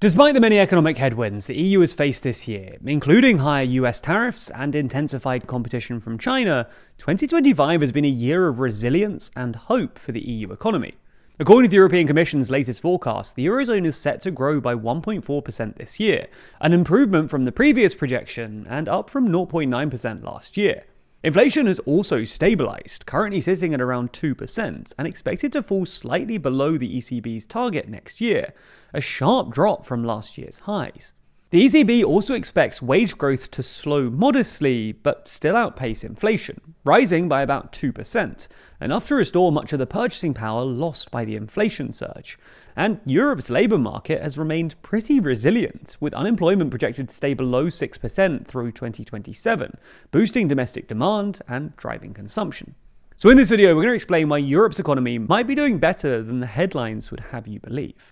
Despite the many economic headwinds the EU has faced this year, including higher US tariffs and intensified competition from China, 2025 has been a year of resilience and hope for the EU economy. According to the European Commission's latest forecast, the eurozone is set to grow by 1.4% this year, an improvement from the previous projection and up from 0.9% last year. Inflation has also stabilised, currently sitting at around 2% and expected to fall slightly below the ECB's target next year, a sharp drop from last year's highs. The ECB also expects wage growth to slow modestly, but still outpace inflation, rising by about 2%, enough to restore much of the purchasing power lost by the inflation surge. And Europe's labour market has remained pretty resilient, with unemployment projected to stay below 6% through 2027, boosting domestic demand and driving consumption. So in this video, we're going to explain why Europe's economy might be doing better than the headlines would have you believe.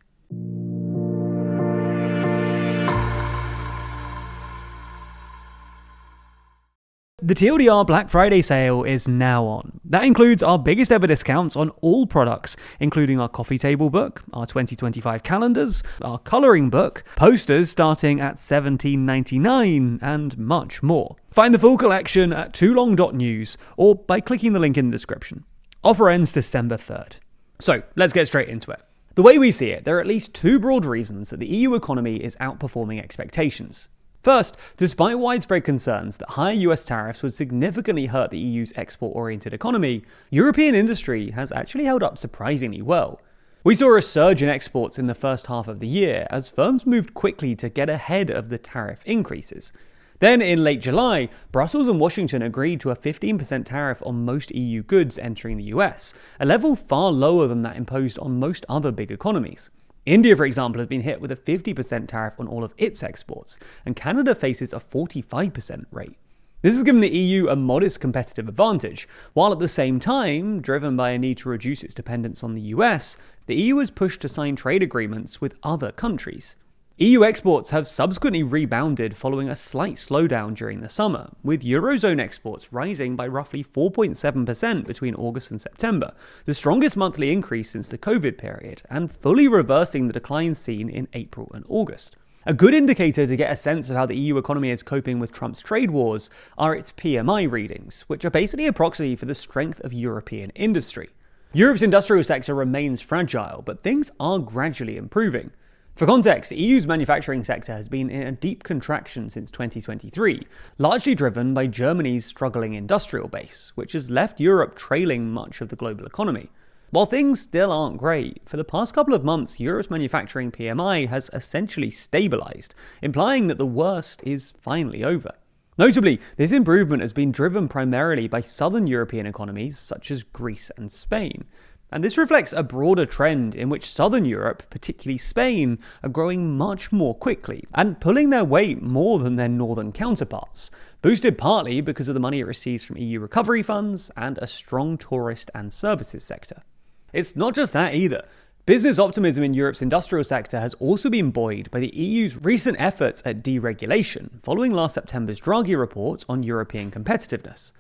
The TLDR Black Friday sale is now on. That includes our biggest ever discounts on all products, including our coffee table book, our 2025 calendars, our colouring book, posters starting at $17.99, and much more. Find the full collection at toolong.news or by clicking the link in the description. Offer ends December 3rd. So let's get straight into it. The way we see it, there are at least two broad reasons that the EU economy is outperforming expectations. First, despite widespread concerns that higher US tariffs would significantly hurt the EU's export-oriented economy, European industry has actually held up surprisingly well. We saw a surge in exports in the first half of the year as firms moved quickly to get ahead of the tariff increases. Then in late July, Brussels and Washington agreed to a 15% tariff on most EU goods entering the US, a level far lower than that imposed on most other big economies. India, for example, has been hit with a 50% tariff on all of its exports, and Canada faces a 45% rate. This has given the EU a modest competitive advantage, while at the same time, driven by a need to reduce its dependence on the US, the EU has pushed to sign trade agreements with other countries. EU exports have subsequently rebounded following a slight slowdown during the summer, with eurozone exports rising by roughly 4.7% between August and September, the strongest monthly increase since the COVID period, and fully reversing the declines seen in April and August. A good indicator to get a sense of how the EU economy is coping with Trump's trade wars are its PMI readings, which are basically a proxy for the strength of European industry. Europe's industrial sector remains fragile, but things are gradually improving. For context, the EU's manufacturing sector has been in a deep contraction since 2023, largely driven by Germany's struggling industrial base, which has left Europe trailing much of the global economy. While things still aren't great, for the past couple of months, Europe's manufacturing PMI has essentially stabilized, implying that the worst is finally over. Notably, this improvement has been driven primarily by southern European economies such as Greece and Spain. And this reflects a broader trend in which southern Europe, particularly Spain, are growing much more quickly and pulling their weight more than their northern counterparts, boosted partly because of the money it receives from EU recovery funds and a strong tourist and services sector. It's not just that either. Business optimism in Europe's industrial sector has also been buoyed by the EU's recent efforts at deregulation, following last September's Draghi report on European competitiveness.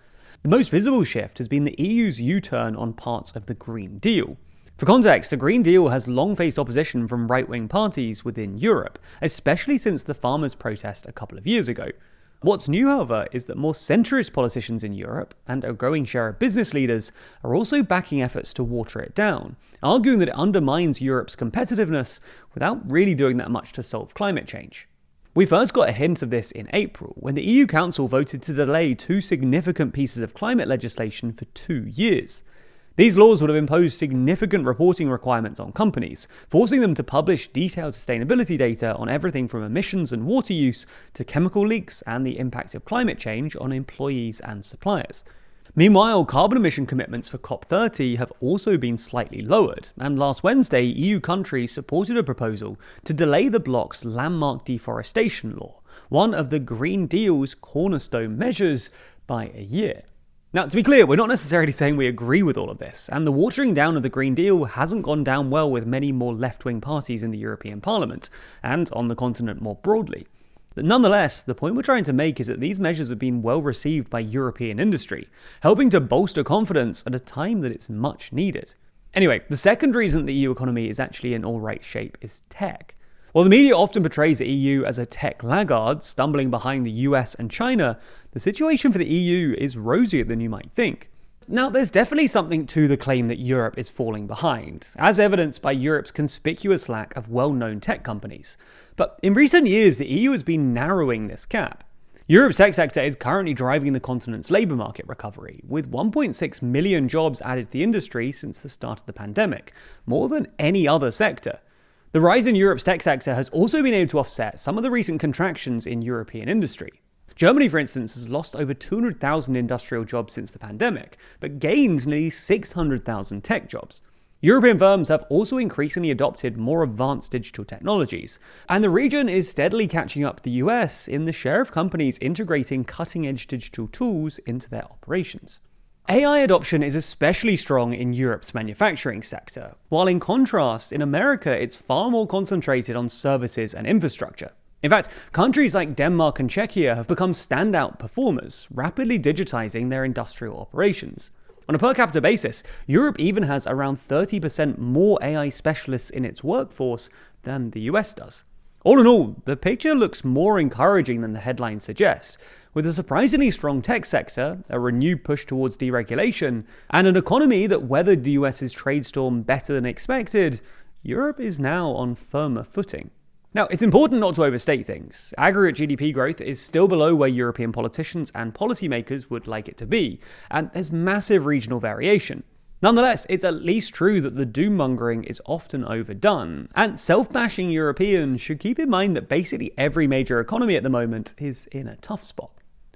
The most visible shift has been the EU's U-turn on parts of the Green Deal. For context, the Green Deal has long faced opposition from right-wing parties within Europe, especially since the farmers' protest a couple of years ago. What's new, however, is that more centrist politicians in Europe, and a growing share of business leaders, are also backing efforts to water it down, arguing that it undermines Europe's competitiveness without really doing that much to solve climate change. We first got a hint of this in April, when the EU Council voted to delay two significant pieces of climate legislation for 2 years. These laws would have imposed significant reporting requirements on companies, forcing them to publish detailed sustainability data on everything from emissions and water use to chemical leaks and the impact of climate change on employees and suppliers. Meanwhile, carbon emission commitments for COP30 have also been slightly lowered, and last Wednesday, EU countries supported a proposal to delay the bloc's landmark deforestation law, one of the Green Deal's cornerstone measures, by a year. Now, to be clear, we're not necessarily saying we agree with all of this, and the watering down of the Green Deal hasn't gone down well with many more left-wing parties in the European Parliament, and on the continent more broadly. But nonetheless, the point we're trying to make is that these measures have been well received by European industry, helping to bolster confidence at a time that it's much needed. Anyway, the second reason the EU economy is actually in all right shape is tech. While the media often portrays the EU as a tech laggard, stumbling behind the US and China, the situation for the EU is rosier than you might think. Now, there's definitely something to the claim that Europe is falling behind, as evidenced by Europe's conspicuous lack of well-known tech companies. But in recent years, the EU has been narrowing this gap. Europe's tech sector is currently driving the continent's labour market recovery, with 1.6 million jobs added to the industry since the start of the pandemic, more than any other sector. The rise in Europe's tech sector has also been able to offset some of the recent contractions in European industry. Germany, for instance, has lost over 200,000 industrial jobs since the pandemic, but gained nearly 600,000 tech jobs. European firms have also increasingly adopted more advanced digital technologies, and the region is steadily catching up to the US in the share of companies integrating cutting-edge digital tools into their operations. AI adoption is especially strong in Europe's manufacturing sector, while in contrast, in America, it's far more concentrated on services and infrastructure. In fact, countries like Denmark and Czechia have become standout performers, rapidly digitizing their industrial operations. On a per capita basis, Europe even has around 30% more AI specialists in its workforce than the US does. All in all, the picture looks more encouraging than the headlines suggest. With a surprisingly strong tech sector, a renewed push towards deregulation, and an economy that weathered the US's trade storm better than expected, Europe is now on firmer footing. Now, it's important not to overstate things. Aggregate GDP growth is still below where European politicians and policymakers would like it to be, and there's massive regional variation. Nonetheless, it's at least true that the doom-mongering is often overdone, and self-bashing Europeans should keep in mind that basically every major economy at the moment is in a tough spot.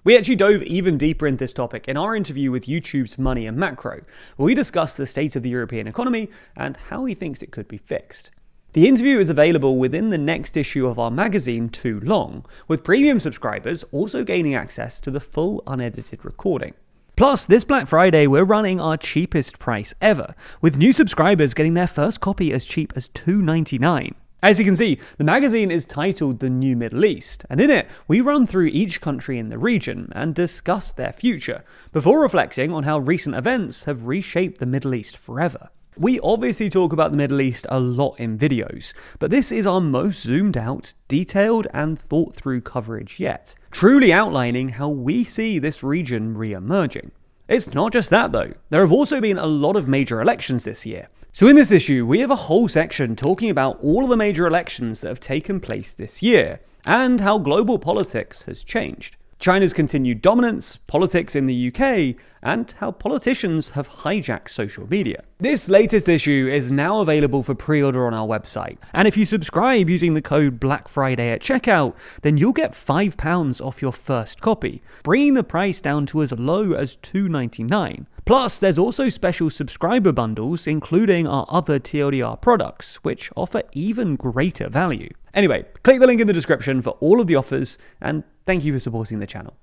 We actually dove even deeper into this topic in our interview with YouTube's Money and Macro, where we discussed the state of the European economy and how he thinks it could be fixed. The interview is available within the next issue of our magazine, Too Long, with premium subscribers also gaining access to the full unedited recording. Plus, this Black Friday, we're running our cheapest price ever, with new subscribers getting their first copy as cheap as $2.99. As you can see, the magazine is titled The New Middle East, and in it, we run through each country in the region and discuss their future, before reflecting on how recent events have reshaped the Middle East forever. We obviously talk about the Middle East a lot in videos, but this is our most zoomed out, detailed and thought through coverage yet, truly outlining how we see this region re-emerging. It's not just that though, there have also been a lot of major elections this year. So in this issue, we have a whole section talking about all of the major elections that have taken place this year, and how global politics has changed. China's continued dominance, politics in the UK, and how politicians have hijacked social media. This latest issue is now available for pre-order on our website, and if you subscribe using the code BLACKFRIDAY at checkout, then you'll get £5 off your first copy, bringing the price down to as low as $2.99. Plus, there's also special subscriber bundles, including our other TLDR products, which offer even greater value. Anyway, click the link in the description for all of the offers, and thank you for supporting the channel.